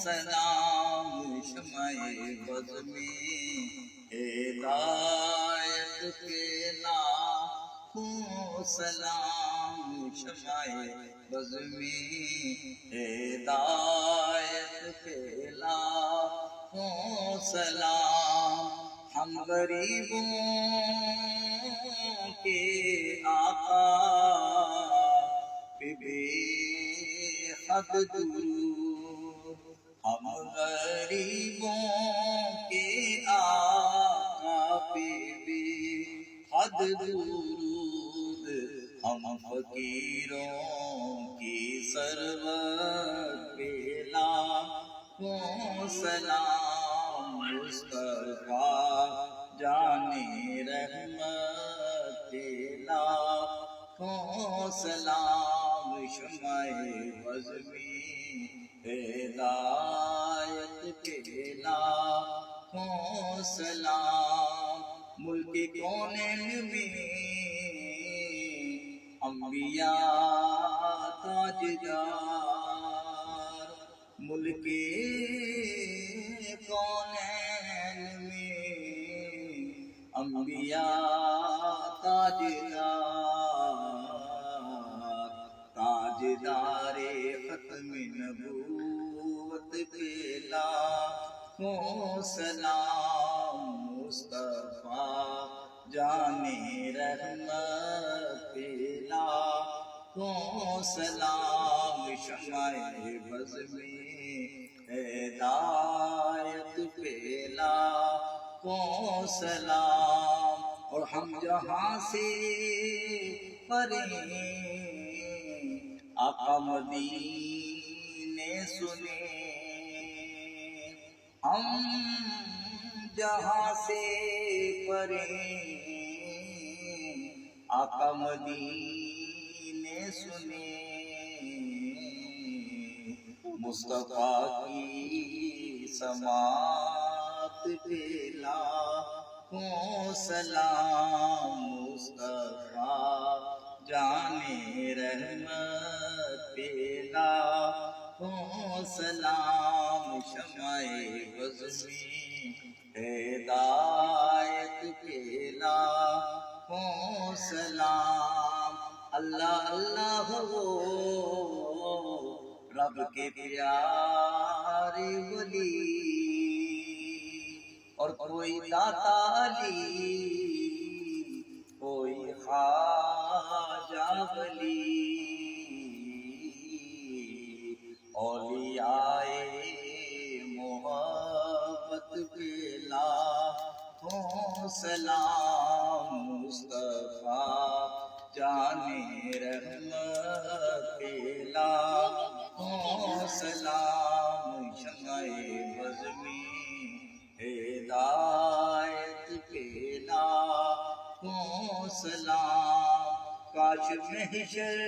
سلام شمع بز میں ہدایت کے لاکھوں سلام شمع بز میں ہدایت کے لاکھوں سلام ہم غریبوں کے آقا بے حد درود ہم غریبوں کے آقا پہ بے حد درود ہم فقیروں کی سرور پہ لاکھوں سلام مصطفیٰ جان رحمت پہ لاکھوں سلام شمع بز میں ہدایت کے لاکھوں سلام ملک کونین میں انبیاء تاجدار ملک کونین میں انبیاء تاجدار تاجدار ختم نبوت پہ لاکھوں سلام مصطفیٰ جان رحمت پہ لاکھوں سلام شمع بز میں ہدایت پہ لاکھوں سلام اور ہم جہاں سے پرے آقا مدینے سنے ہم جہاں سے پرے آقا مدینے سنے مصطفیٰ کی سماعت پہ لاکھوں سلام مصطفیٰ جان رحمت پہ لاکھوں سلام شمع بز میں ہدایت پہ لاکھوں سلام اللہ اللہ ہو رب کے پیارے ولی اور کوئی داتا علی کوئی خواجہ ولی اولیاء محبت پہ لاکھوں سلام مصطفیٰ جان رحمت پہ لاکھوں سلام شمع بز میں ہدایت پہ لاکھوں سلام کاش محشر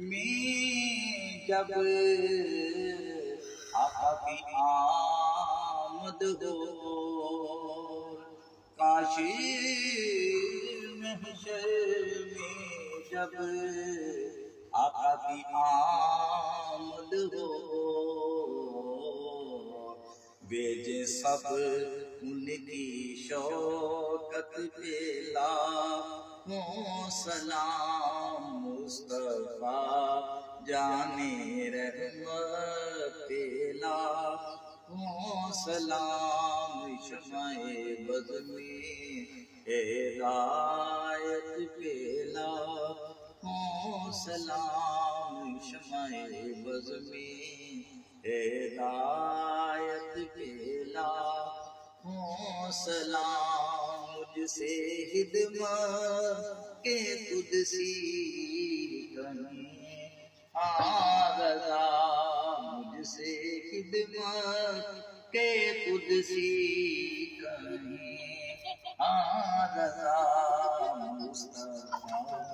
میں جب آقا کی آمد ہو کاش محشر میں جب آقا کی آمد ہو بھیجے سب ان کی شوکت پہ لاکھوں سلام مصطفیٰ جان رحمت پہ لاکھوں سلام شمع بز میں ہدایت پہ لاکھوں سلام شمع بز میں ہدایت پہ لاکھوں سلام مجھ سے خدمت کے قدسی کہیں رضا مجھ سے خدمت کے قدسی کہیں رضا مصطفیٰ